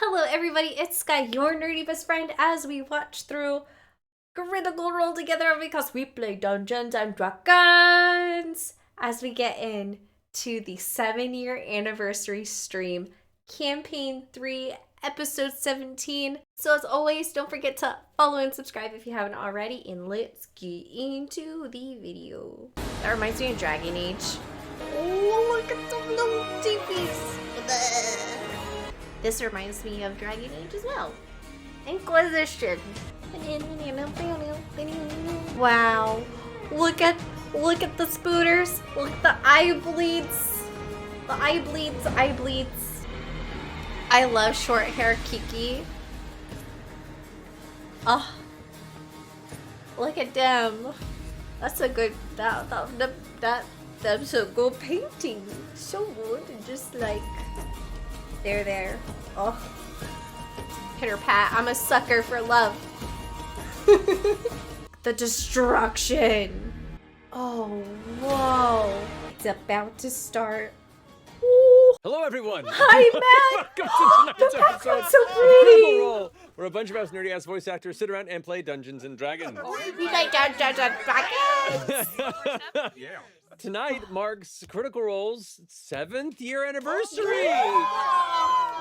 Hello everybody, it's Sky, your nerdy best friend, as we watch through Critical Role together because we play Dungeons and Dragons as we get in to the 7-year anniversary stream, Campaign 3, Episode 17. So as always, don't forget to follow and subscribe if you haven't already, and let's get into the video. That reminds me of Dragon Age. Oh, look at the little teepees! This reminds me of Dragon Age as well. Inquisition. Wow. Look at the spooters. Look at the eye bleeds. The eye bleeds. I love short hair Kiki. Oh. Look at them. That's a good that's a good painting. So good. And just like there. Oh. Pitter pat. I'm a sucker for love. The destruction. Oh, whoa. It's about to start. Ooh. Hello, everyone. Hi, Matt. Welcome to tonight's episode so of pretty. Critical Role, where a bunch of us nerdy-ass voice actors sit around and play Dungeons and Dragons. We like Dungeons and Dragons. Yeah. Tonight marks Critical Role's 7th year anniversary.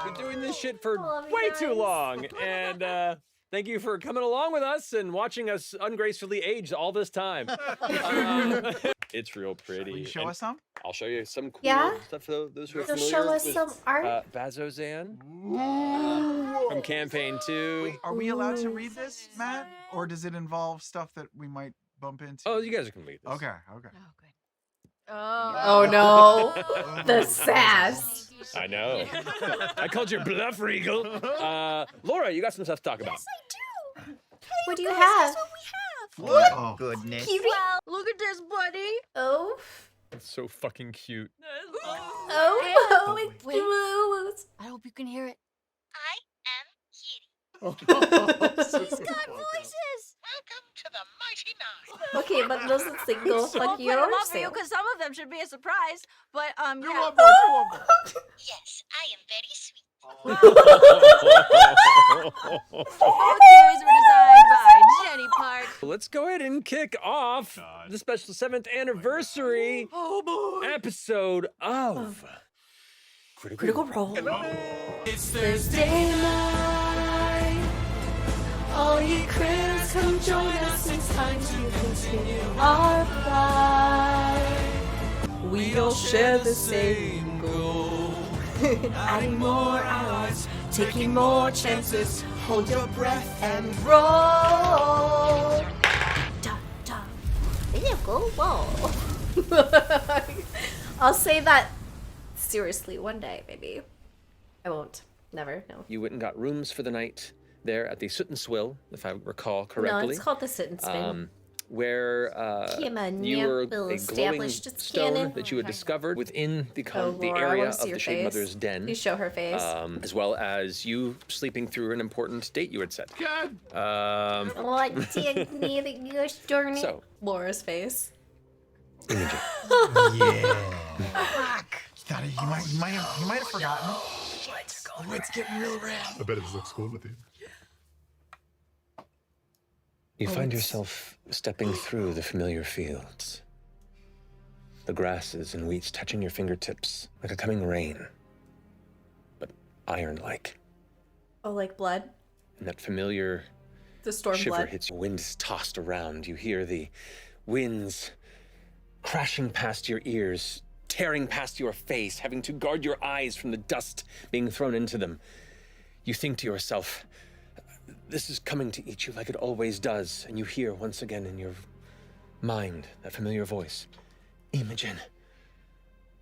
We've been doing this shit for way too long, and thank you for coming along with us and watching us ungracefully age all this time. It's real pretty. Will you show us some? I'll show you some cool stuff for those who are You'll familiar. show us There's, some art? Bazozan from Campaign 2. Wait, are we allowed to read this, Matt? Or does it involve stuff that we might bump into? Oh, you guys can read this. Okay. Oh, good. Oh no. The sass. I know. I called your bluff, Regal. Laura, you got some stuff to talk about. Yes, I do. What do you Guys, have? Guess what we have? What? Oh, goodness. Kiwi? Well, look at this, buddy. Oh. It's so fucking cute. Oh. It's Wait. blue. I hope you can hear it. Oh, She's got voices. welcome to the Mighty Nine. Okay, but doesn't single We'll fuck put you them or up for you because some of them should be a surprise. But You yeah. want more? You want more? Yes, I am very sweet. Both series were designed by Jenny Park. Let's go ahead and kick off the special 7th anniversary Oh boy. episode of Critical Role. It's Thursday night. All ye critters, come join us. It's time to continue our fight. We all share the same goal. Adding more allies, taking more chances. Hold your breath and roll. Da, da. There you go. Whoa. I'll say that seriously one day, maybe. I won't. Never. No. You went and got rooms for the night there at the Soot and Swill, if I recall correctly. No, it's called the Sit and Spin. Where you were a glowing established its stone canon. that you had discovered within the, Oh, the Laura, I area wanna of see the your Shade face. Mother's den. Please show her face. As well as you sleeping through an important date you had set. good. What did me that you darn it? So, Laura's face. Imogen, Fuck. He might have forgotten. It's getting real red. I bet it looks cool with you. you find yourself stepping through the familiar fields. The grasses and wheats touching your fingertips like a coming rain, but iron-like. Oh, like blood? And that familiar The storm shiver blood. hits you. Wind is tossed around. You hear the winds crashing past your ears, tearing past your face, having to guard your eyes from the dust being thrown into them. You think to yourself, this is coming to eat you like it always does. And you hear once again in your mind that familiar voice, Imogen,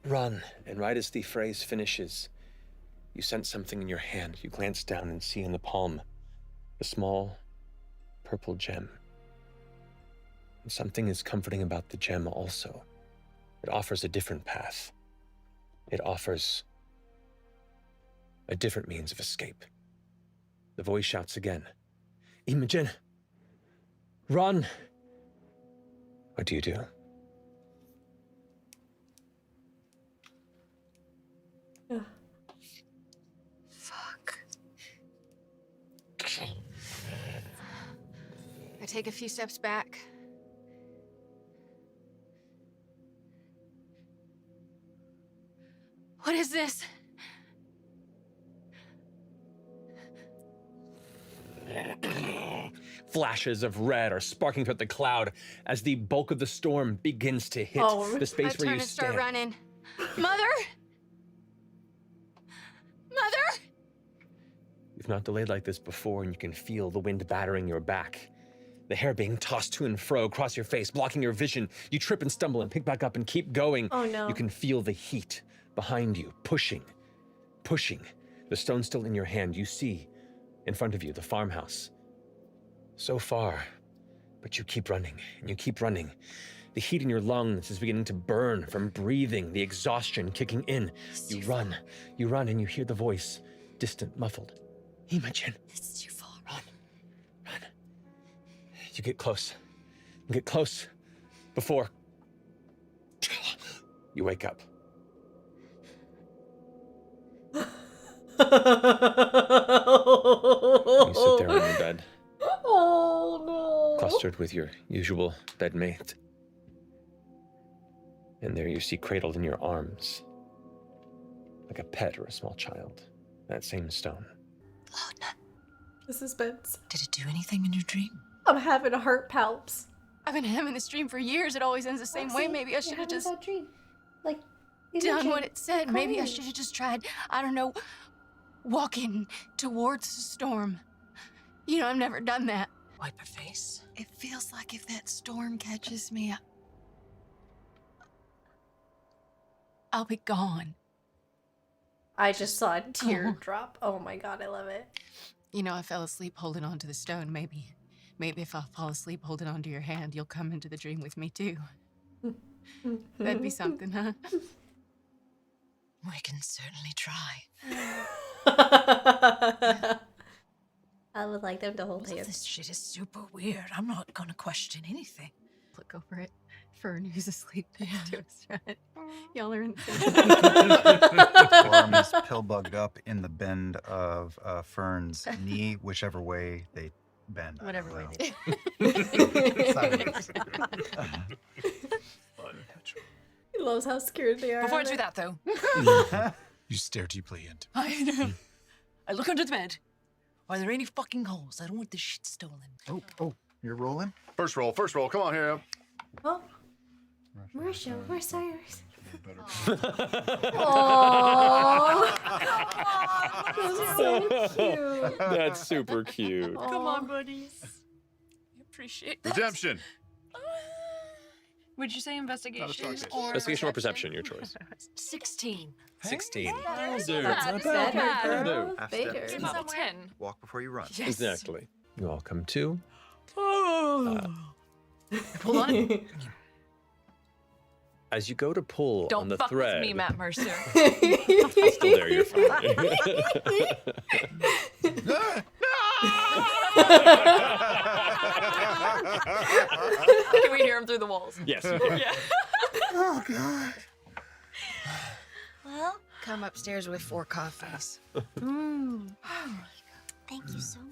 run. And right as the phrase finishes, you sense something in your hand. You glance down and see in the palm a small purple gem. And something is comforting about the gem also. It offers a different path. It offers a different means of escape. The voice shouts again, Imogen, run. What do you do? Fuck. take a few steps back. What is this? Flashes of red are sparking throughout the cloud as the bulk of the storm begins to hit the space I where turn you and start stand. running. Mother! Mother! You've not delayed like this before, and you can feel the wind battering your back. The hair being tossed to and fro across your face, blocking your vision. You trip and stumble and pick back up and keep going. Oh, no. You can feel the heat behind you, pushing. The stone still in your hand. You see, in front of you, the farmhouse. So far, but you keep running, and you keep running. The heat in your lungs is beginning to burn from breathing, the exhaustion kicking in. You run, and you hear the voice, distant, muffled. Imogen. This is too far. Run. You get close. Before you wake up. You sit there on your bed, Oh no. clustered with your usual bedmate. And there you see cradled in your arms, like a pet or a small child, that same stone. Laudna, This is Ben's. did it do anything in your dream? I'm having a heart palps. I've been having this dream for years. It always ends the same way. Maybe I should have just dream. Like, done what it said. Maybe I calm. should have just tried, I don't know, walking towards the storm. You know, I've never done that. Wipe her face. It feels like if that storm catches me, I'll be gone. I just saw a teardrop. Oh my god, I love it. You know, I fell asleep holding on to the stone. Maybe if I fall asleep holding on to your hand, you'll come into the dream with me too. That'd be something, huh? We can certainly try. I would like them to hold hands. This shit is super weird. I'm not gonna question anything. Look over it. Fern, who's asleep next to us, right? Y'all are in the Orm is pill-bugged up in the bend of Fern's knee, whichever way they bend. Whatever way they Sideways. He loves how scared they are. Before I of do it. that, though, You stare deeply into. I look under the bed. Are there any fucking holes? I don't want this shit stolen. Oh, you're rolling? First roll. Come on here. Oh, Marisha, where's Cyrus? That's so cute. That's super cute. Come on, buddies. I appreciate that. Redemption. Would you say investigation Not a or Investigation or perception, your choice. 16. 16. That's Dude. better, girl. Half Bigger. step. It's about 10. Walk before you run. Yes. Exactly. You all come to. Pull on it. As you go to pull on Don't the fuck thread. with me, Matt Mercer. Still there, you're fine. Can we hear him through the walls? Yes. You can. Yeah. Oh, God. Well, come upstairs with 4 coffees. Thank you so much.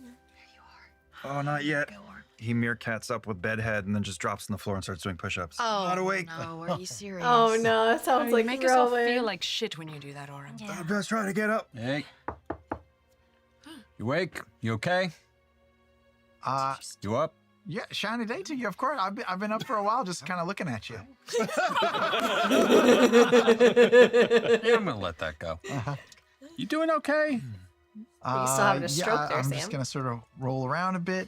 Oh, not yet. Go, Orm. He meerkats up with bedhead and then just drops on the floor and starts doing push-ups. Oh, Not awake. no, are you serious? Oh no, it sounds You like make yourself Rowan. feel like shit when you do that, Orem. Yeah. I'm just trying to get up. Hey. You awake? You okay? You up? Yeah, shiny day to you, of course. I've been up for a while, just kind of looking at you. Yeah, I'm gonna let that go. You doing okay? You're still having a stroke there, I'm Sam. just gonna sort of roll around a bit,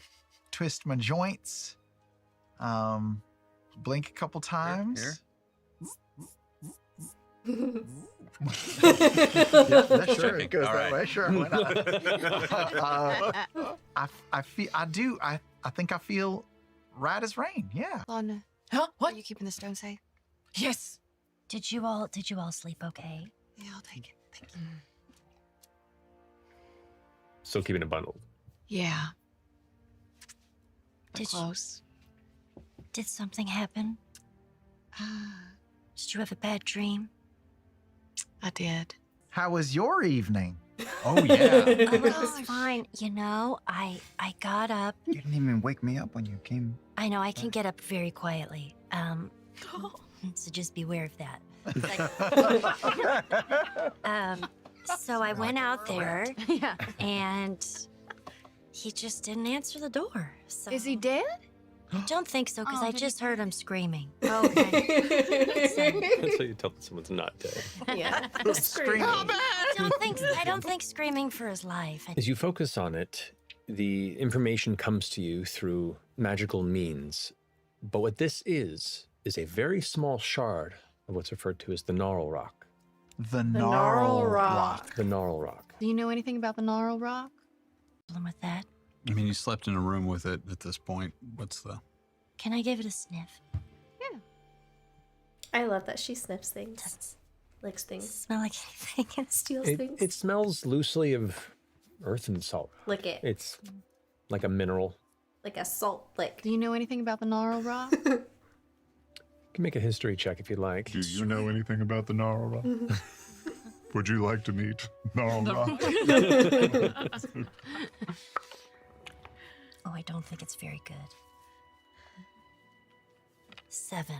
twist my joints, blink a couple times. Here. Yeah, that sure Checking. it goes All that right. way. Sure, why not? I think I feel right as rain. Yeah. Laudna, Huh? are What? you keeping the stone safe? Yes. Did you all sleep okay? Yeah, I'll take it. Thank you. Still keeping it bundled. Yeah, Did you, close. did something happen? Did you have a bad dream? I did. How was your evening? Oh, yeah. Oh, it was fine. You know, I got up. You didn't even wake me up when you came. I know I can get up very quietly. So just beware of that. So I went out there, Yeah. and he just didn't answer the door. So Is he dead? I don't think so, because Oh, I did just heard him screaming. Okay. That's how you tell someone's not dead. Yeah. Screaming. I don't think screaming for his life. As you focus on it, the information comes to you through magical means. But what this is a very small shard of what's referred to as the Gnarl Rock. The Gnarl Gnarl Rock. Rock. The Gnarl Rock. Do you know anything about the Gnarl Rock? Problem with that. I mean, you slept in a room with it at this point. What's the... Can I give it a sniff? I love that she sniffs things, Doesn't licks things, smell like anything. steals things. It smells loosely of earth and salt. Lick it It's like a mineral. like a salt lick. Do you know anything about the Gnarl Rock? You can make a history check if you'd like. Do you know anything about the Gnarl Rock? Would you like to meet Gnarl Rock? Oh, I don't think it's very good. 7.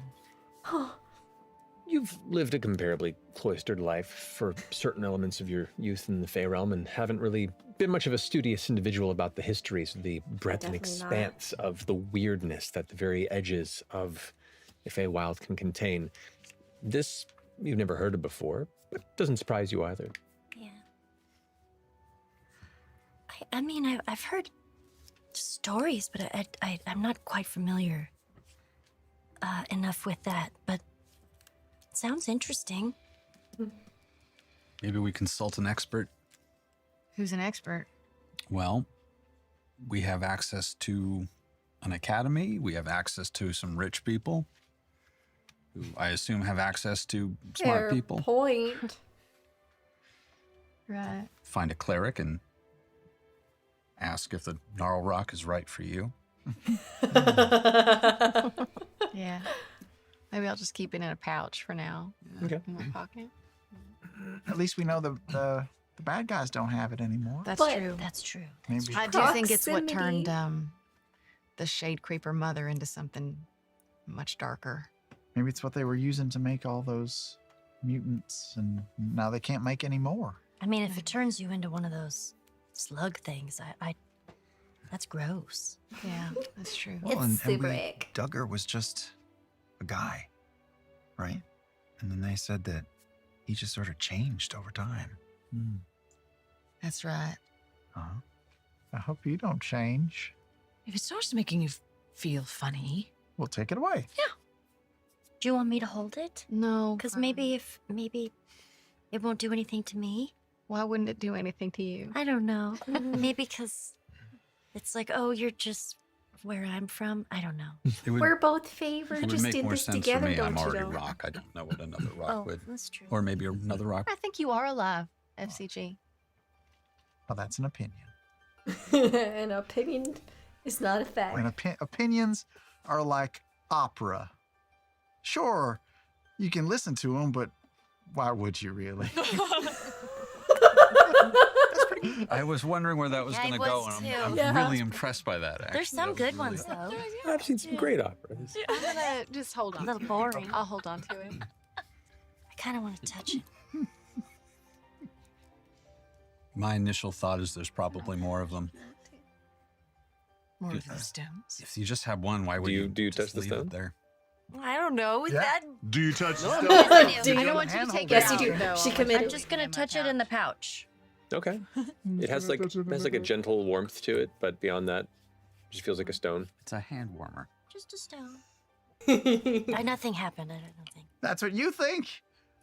You've lived a comparably cloistered life for certain elements of your youth in the Fey realm and haven't really been much of a studious individual about the histories, the breadth and Definitely not. expanse of the weirdness that the very edges of the Feywild can contain. This you've never heard of before, but doesn't surprise you either. Yeah. I mean, I've heard stories, but I'm not quite familiar enough with that. But it sounds interesting. Maybe we consult an expert. Who's an expert? Well, we have access to an academy. We have access to some rich people who I assume have access to smart Fair people. point. Right. Find a cleric and ask if the Gnarl Rock is right for you. Yeah. Maybe I'll just keep it in a pouch for now. Okay. In my pocket. At least we know the bad guys don't have it anymore. That's But- true. That's true. Maybe. I do think it's what Proximity. turned the Shade Creeper mother into something much darker. Maybe it's what they were using to make all those mutants, and now they can't make any more. I mean, if it turns you into one of those slug things, that's gross. Yeah, that's true. It's super ick. Duggar was just a guy, right? And then they said that he just sort of changed over time. That's right. Uh-huh. I hope you don't change. If it starts making you feel funny, We'll take it away. Do you want me to hold it? No. Because maybe it won't do anything to me. Why wouldn't it do anything to you? I don't know. Maybe because it's like, oh, you're just where I'm from. I don't know. It would, We're both favored. it would Just make did more this sense together, for me. don't I'm you already know? rock. I don't know what another rock Oh, would. that's true. Or maybe another rock. I think you are alive, FCG. Well, that's an opinion. An opinion is not a fact. And opinions are like opera. Sure, you can listen to them, but why would you really? I was wondering where that was Yeah, I going to go, was and too. I'm Yeah. really impressed by that, actually. There's some That was good really- ones though. I've seen some great operas. I'm gonna just hold A on. little boring. I'll hold on to it. I kind of want to touch it. My initial thought is there's probably more of them. more of Yeah. those stones. If you just have one, why would Do you just touch the leave it stone? there? I don't know. Yeah. That Do you touch the stone? yes, I do. Do I you? don't want you to Handhold take it it Yes, you out, do. though. She I want committed. you I'm just gonna touch it in the pouch. Okay. It has like a gentle warmth to it, but beyond that, it just feels like a stone. It's a hand warmer. Just a stone. Nothing happened. I don't think. That's what you think?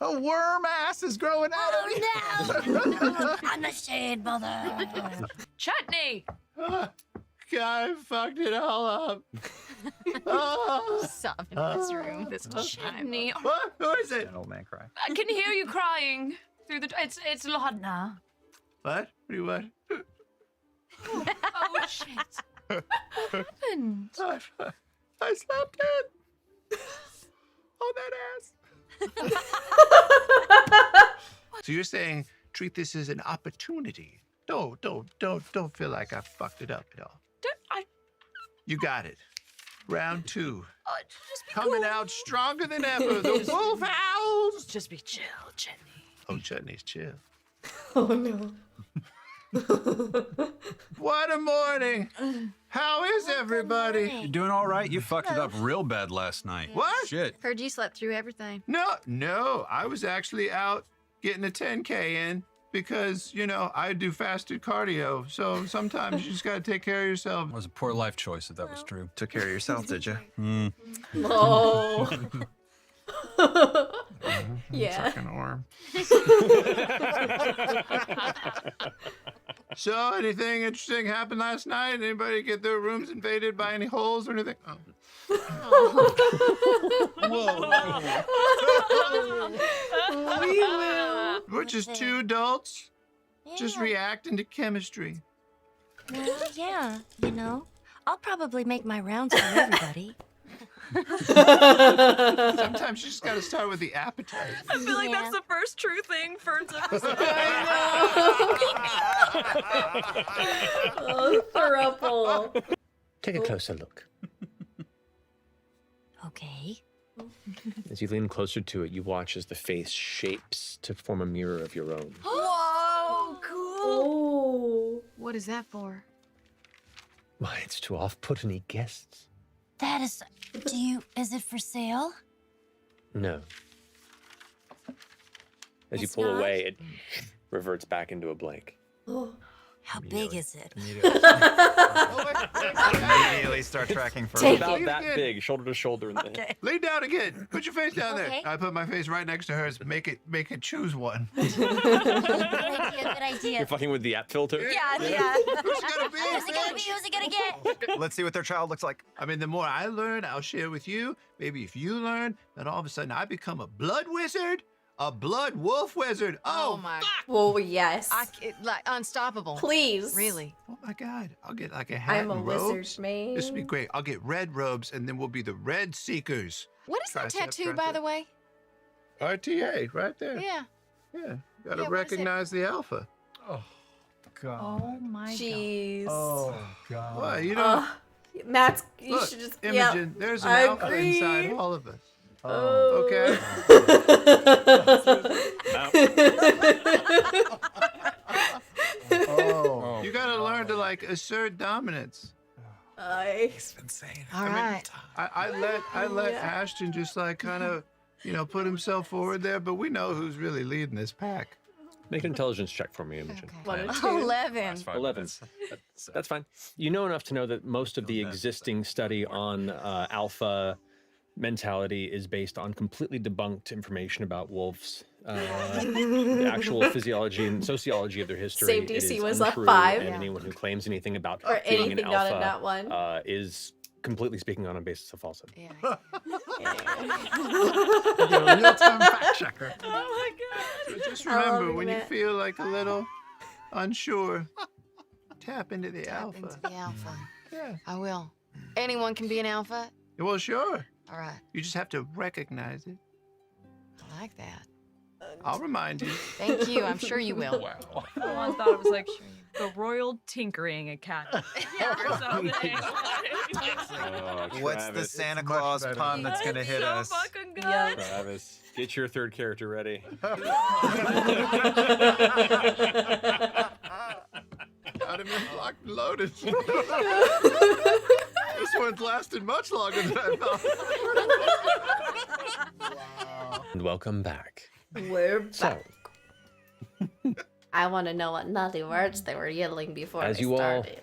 A worm ass is growing out of you. Oh no! I'm the shade mother. Chutney! I fucked it all up. Stop in this room this whole time. Chutney! What? Who is it? An old man cry. I can hear you crying through the. It's Laudna. What? What do you want? Oh shit! What happened? I slapped it. On that ass. So you're saying treat this as an opportunity. Don't feel like I fucked it up at all. You got it. Round 2. Just be Coming cool. out stronger than ever. The wolf howls. Just be chill, Chutney. Oh, Chutney's chill. Oh no. What a morning. How is everybody? You doing all right? You fucked it up real bad last night. What? Shit. Heard you slept through everything. No. I was actually out getting a 10K in because, I do fasted cardio. So sometimes you just got to take care of yourself. It was a poor life choice if that was true. Took care of yourself, did you? Oh. Yeah. Fucking orm. So, anything interesting happened last night? Anybody get their rooms invaded by any holes or anything? Oh. We will. We're just 2 adults, just Yeah. reacting to chemistry. Well, yeah, I'll probably make my rounds for everybody. Sometimes you just got to start with the appetizer. I feel like Yeah. that's the first true thing Fern's ever said. Oh, throuple. Take a closer look. Okay. As you lean closer to it, you watch as the face shapes to form a mirror of your own. Whoa, cool. Oh. What is that for? Why, it's to off-put any guests. That is. Is it for sale? No. As you It's pull not? away, it reverts back into a blank. Oh. How big is it? Immediately start tracking for Take About it. that big, shoulder to shoulder in the Okay. Lay down again. Put your face down Okay. there. I put my face right next to hers. Make it choose one. Good idea. You're fucking with the app filter? Yeah. Who's it gonna be? Who's it gonna be? Who's it gonna get? Let's see what their child looks like. I mean, the more I learn, I'll share with you. Maybe if you learn, then all of a sudden I become a blood wizard, a blood wolf wizard. Oh Oh, my. Oh, yes. Like unstoppable. Please. Really? oh my God. I'll get like a hat I'm a and wizard, robes. man. This would be great. I'll get red robes, and then we'll be the Red Seekers. What is that Tricep, tattoo, by tricep. the way? RTA, right there. Yeah. Yeah. Gotta Yeah, what is it? recognize the alpha. Oh, God. Oh my Jeez. Oh, God. What? You know, Matt's, you look, should just, Imogen, there's an I alpha agree. inside all of us. Oh. Okay. Oh. You gotta learn to like assert dominance. Insane. All right. I let Ashton just like kind of, put himself forward there, but we know who's really leading this pack. Make an intelligence check for me, Imogen. One or two. 11. 11. That's fine. You know enough to know that most of the existing study on alpha mentality is based on completely debunked information about wolves. The actual physiology and sociology of their history Save it DC is was a untrue, 5. and Yeah. anyone who claims anything about Or being anything an not in alpha that one. is completely speaking on a basis of falsehood. Yeah. You're a real-time fact checker. Oh my god. But just I love remember, you, when you Matt. feel like a little unsure, tap into the Tap alpha. into the alpha. Yeah. I will. Anyone can be an alpha? Well, sure. All right. You just have to recognize it. I like that. I'll remind you. Thank you. I'm sure you will. Wow. I thought it was like the Royal Tinkering Academy or something. What's the Santa Claus better. pun that's going to hit so us? fucking good. Yeah. Travis, get your third character ready. Got him in locked and loaded. This one's lasted much longer than I thought. And welcome back. We're back. So, I want to know what naughty words they were yelling before As they you all- started.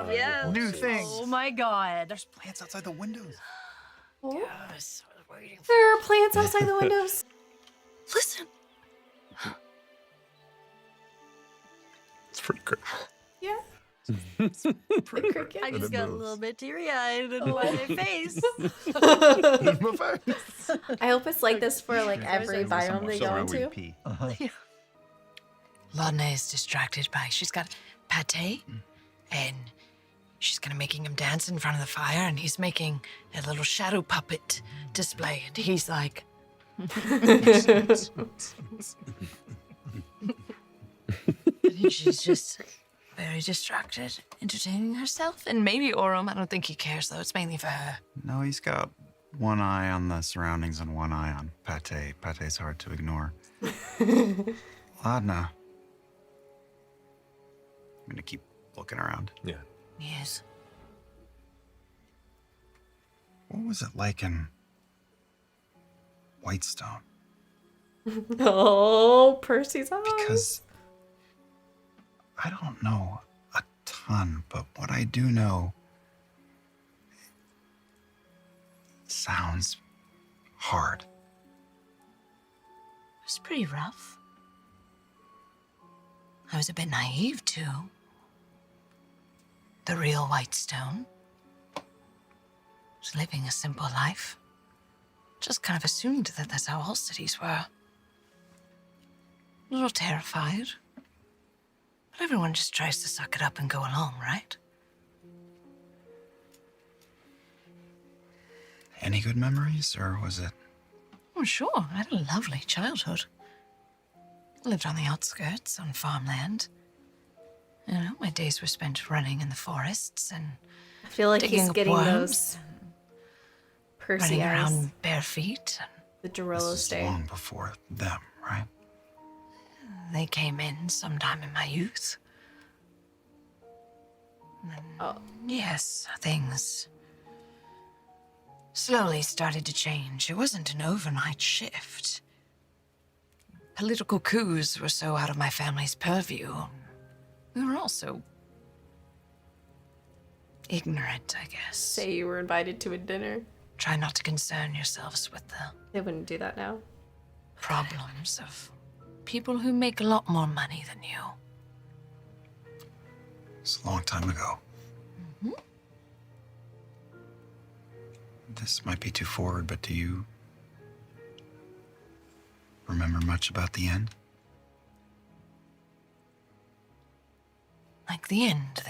Yes. New things. Oh my god. There's plants outside the windows. Yes. I was waiting for There are plants outside the windows. Listen. It's pretty good. Yeah. Pretty cricket. I just got a little bit teary-eyed in my face. My face. I hope it's like this for like Yeah. every biome they go into. pee. Laudna is distracted by, she's got pate, and she's kind of making him dance in front of the fire, and he's making a little shadow puppet display, and he's like, I think she's just very distracted, entertaining herself. And maybe Orem. I don't think he cares, though. It's mainly for her. No, he's got one eye on the surroundings and one eye on Pate. Pate's hard to ignore. Laudna. I'm gonna keep looking around. Yeah. Yes. What was it like in Whitestone? Oh, Percy's eyes. Because I don't know a ton, but what I do know sounds hard. It was pretty rough. I was a bit naive, too. The real Whitestone. Was living a simple life. Just kind of assumed that that's how all cities were. A little terrified. But everyone just tries to suck it up and go along, right? Any good memories, or was it? Oh, sure. I had a lovely childhood. I lived on the outskirts, on farmland. You know, my days were spent running in the forests and I feel like digging he's up getting worms, those Percy running eyes. around bare feet. The This Dorello is stare. long before them, right? They came in sometime in my youth. Oh. Yes, things slowly started to change. It wasn't an overnight shift. Political coups were so out of my family's purview. We were also ignorant, I guess. Say you were invited to a dinner. Try not to concern yourselves with the They wouldn't do that now. problems of people who make a lot more money than you. It's a long time ago. This might be too forward, but do you remember much about the end? Like the end.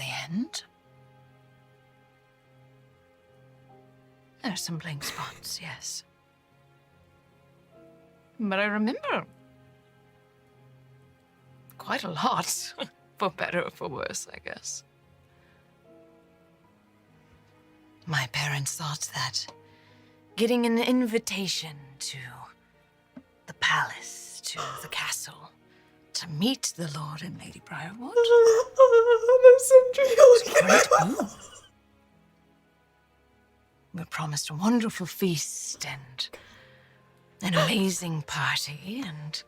There are some blank spots, yes. But I remember quite a lot, for better or for worse, I guess. My parents thought that getting an invitation to the palace, to the castle, to meet the Lord and Lady Briarwood That's was a great boon. We were promised a wonderful feast and an amazing party, and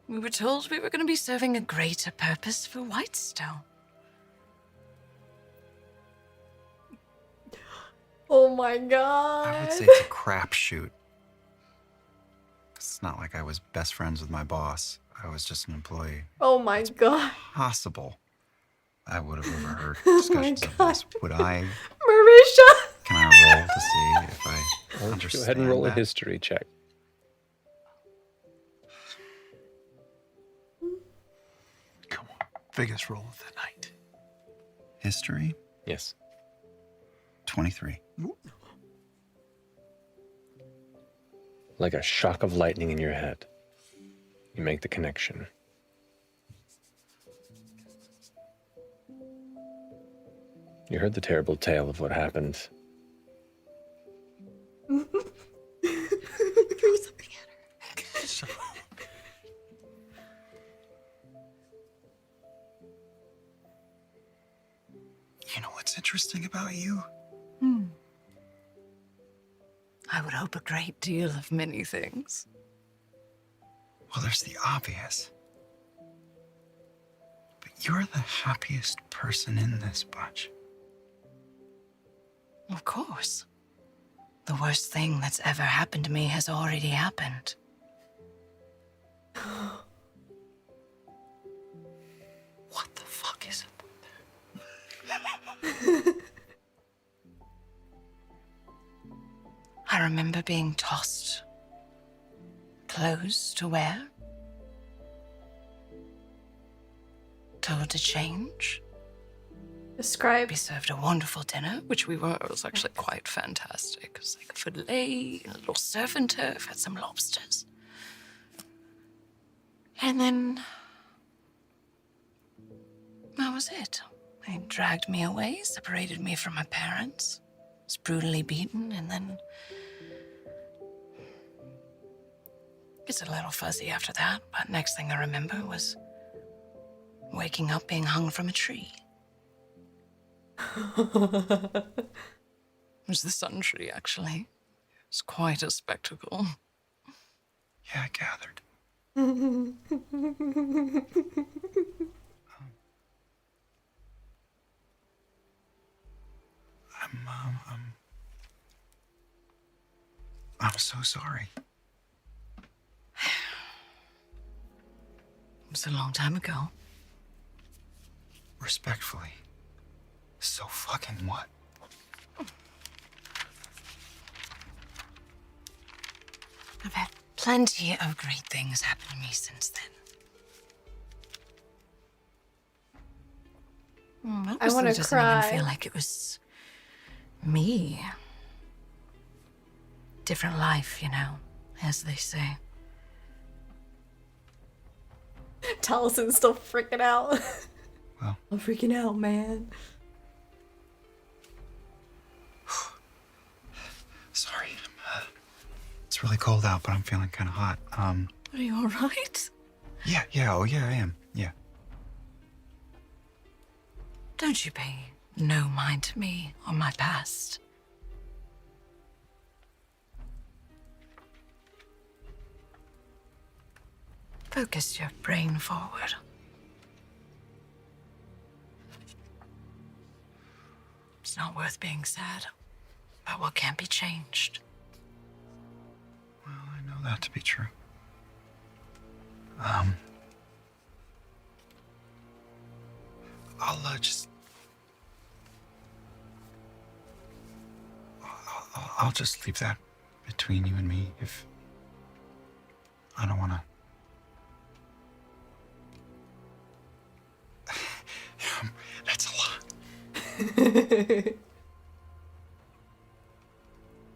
we were told we were going to be serving a greater purpose for Whitestone. Oh my god. I would say it's a crapshoot. It's not like I was best friends with my boss. I was just an employee. Oh my god. Possible I would have overheard Oh discussions my of god. this. Would I? Marisha! Can I roll to see if I Why don't you understand go ahead and roll a that? history check. Come on. Biggest roll of the night. History? Yes. 23. Like a shock of lightning in your head, you make the connection. You heard the terrible tale of what happened. You know what's interesting about you? I would hope a great deal of many things. Well, there's the obvious. But you're the happiest person in this bunch. Of course. The worst thing that's ever happened to me has already happened. What the fuck is it? I remember being tossed. Clothes to wear. Told to change. Describe. We served a wonderful dinner, which it was actually quite fantastic. It was like a filet, a little surf and turf, had some lobsters. And then that was it. They dragged me away, separated me from my parents, was brutally beaten, and then it's a little fuzzy after that, but next thing I remember was waking up being hung from a tree. It was the sun tree, actually. It was quite a spectacle. Yeah, I gathered. I'm so sorry. It was a long time ago. Respectfully. So fucking what? I've had plenty of great things happen to me since then. I want to doesn't cry. even feel like it was me. Different life, you know, as they say. Talison's still freaking out. Well. I'm freaking out, man. Sorry. It's really cold out, but I'm feeling kind of hot. Are you all right? Yeah, oh yeah, I am. Yeah. Don't you pay no mind to me or my past. Focus your brain forward. It's not worth being sad about what can't be changed. Well, I know that to be true. I'll just leave that between you and me if I don't want to. That's a lot.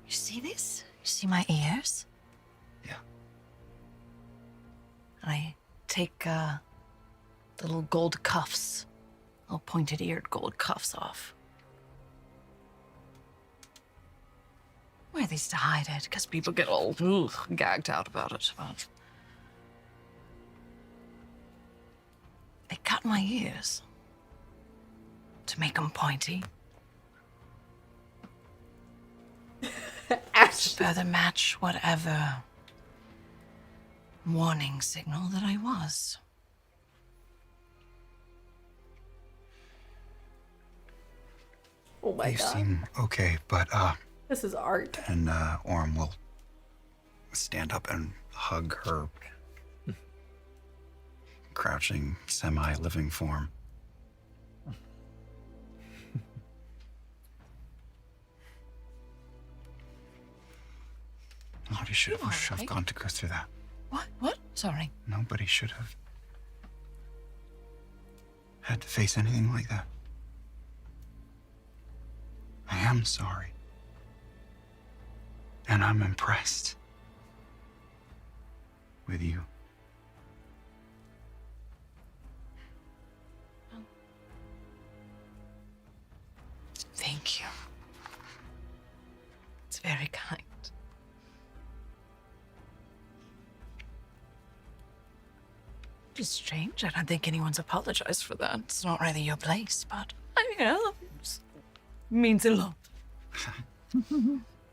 You see this? You see my ears? Yeah. I take the little gold cuffs, little pointed-eared gold cuffs off. Wear these to hide it, because people get all gagged out about it. But they cut my ears to make them pointy. To further match whatever warning signal that I was. Oh my You god. seem okay, but This is art. and Orm will stand up and hug her crouching semi-living form. Nobody should have gone to go through that. What? Sorry. Nobody should have had to face anything like that. I am sorry. And I'm impressed with you. Thank you. It's very kind. It's strange. I don't think anyone's apologized for that. It's not really your place, but it means a lot.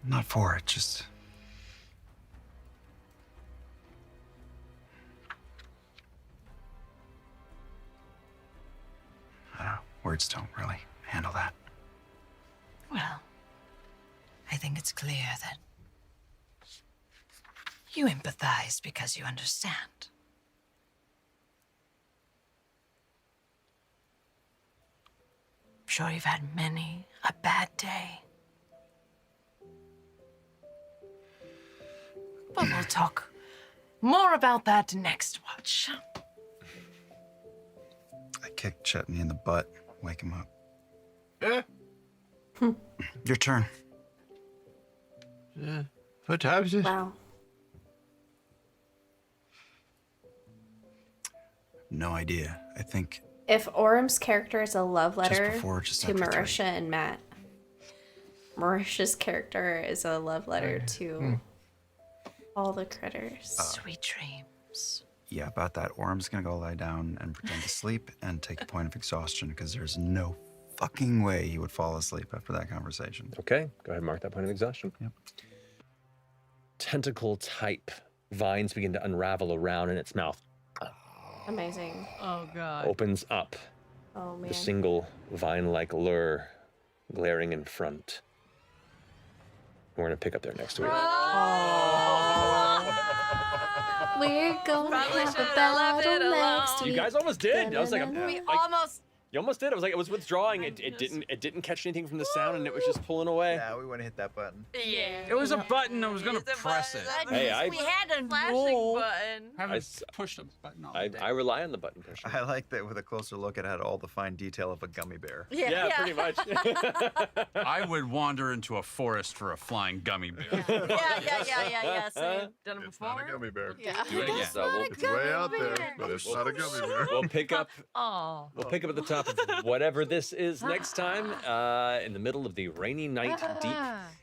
Not for it, just. I don't know. Words don't really handle that. Well, I think it's clear that you empathize because you understand. I'm sure you've had many a bad day. But we'll talk more about that next watch. I kicked Chetney in the butt, wake him up. Your turn. What time is it? Wow. No idea. I think If Orem's character is a love letter before, just to after three. Marisha and Matt, Marisha's character is a love letter to all the critters. Sweet dreams. yeah, about that. Orm's gonna go lie down and pretend to sleep and take a point of exhaustion because there's no fucking way he would fall asleep after that conversation. Okay, go ahead and mark that point of exhaustion. Yep. Tentacle type vines begin to unravel around in its mouth. Amazing. Oh, God. Opens up. Oh, man. The single vine-like lure glaring in front. We're gonna pick up there next week. We're going Probably to have a should've left it battle alone. next You week. guys almost did. I was like, We almost. you almost did. I was like, it was withdrawing. It didn't catch anything from the sound, and it was just pulling away. Yeah, we want to hit that button. Yeah. It was a button. I was gonna press it. Hey, we had a Flashing rule. button. Haven't pushed a button all day. I rely on the button pusher. I like that with a closer look, it had all the fine detail of a gummy bear. Yeah, pretty much. I would wander into a forest for a flying gummy bear. Yeah. Same. Done it It's not before. a gummy bear. Yeah. Do it again. It's way out there, but it's not a gummy bear. We'll pick up. Oh. We'll pick up at the top of whatever this is next time, in the middle of the rainy night, deep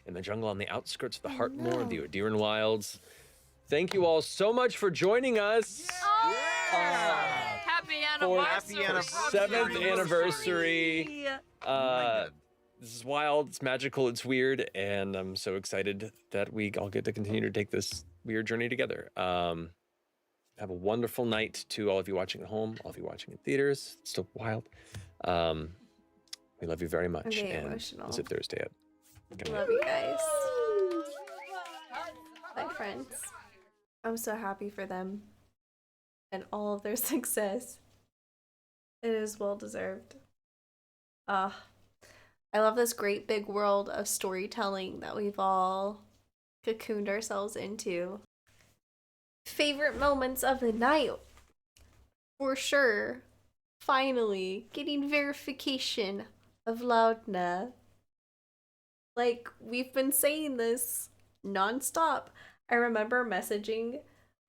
in the jungle on the outskirts of the Heartmoor of the Odiran Wilds. Thank you all so much for joining us. Happy For anniversary. our 7th anniversary. This is wild, it's magical, it's weird, and I'm so excited that we all get to continue to take this weird journey together. Have a wonderful night to all of you watching at home, all of you watching in theaters. It's still wild. We love you very much. I'm getting And emotional. visit Thursday at Love you guys. My friends. I'm so happy for them and all of their success. It is well deserved. I love this great big world of storytelling that we've all cocooned ourselves into. Favorite moments of the night? For sure. Finally, getting verification of Laudna. Like, we've been saying this nonstop. I remember messaging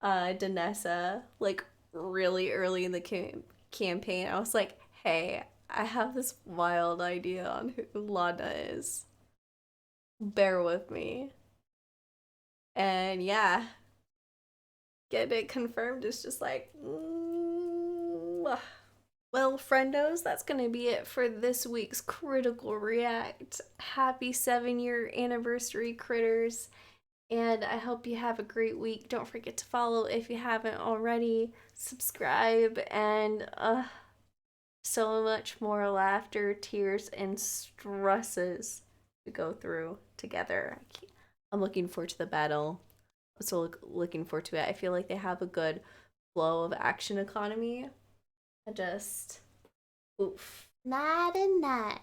Danessa, like, really early in the campaign. I was like, hey, I have this wild idea on who Laudna is. Bear with me. And yeah, get it confirmed is just like, Well, friendos, that's going to be it for this week's Critical React. Happy 7-year anniversary, critters. And I hope you have a great week. Don't forget to follow if you haven't already. Subscribe, and so much more laughter, tears, and stresses to go through together. I'm looking forward to the battle. I'm so looking forward to it. I feel like they have a good flow of action economy. I just, oof. Not a nut.